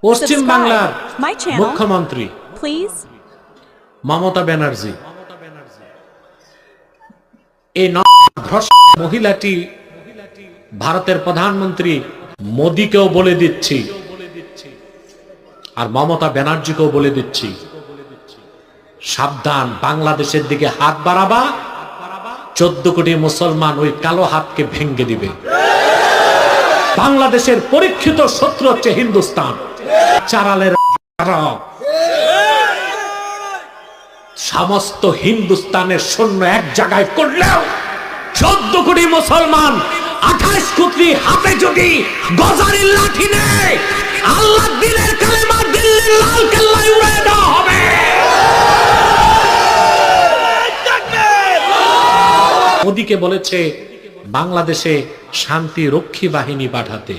পশ্চিম বাংলার মুখ্যমন্ত্রী মমতা ব্যানার্জি, এই মহিলাটি ভারতের প্রধানমন্ত্রী মোদীকেও বলে দিচ্ছি আর মমতা ব্যানার্জিকেও বলে দিচ্ছি, সাবধান, বাংলাদেশের দিকে হাত বাড়াবা, 14 কোটি মুসলমান ওই কালো হাতকে ভেঙে দিবে। বাংলাদেশের পরীক্ষিত শত্রু হচ্ছে হিন্দুস্তান। চারালের সমস্ত হিন্দুস্তানের সৈন্য এক জায়গায় করলেও 14 কোটি মুসলমান 28 কোটি হাতে যদি গজারির লাঠি নেয়, আল্লাহ দিনের কালেমা দিল্লির লাল কেল্লায় উড়ে দেওয়া হবে। মোদীকে বলেছে বাংলাদেশে শান্তি রক্ষী বাহিনী পাঠাতে।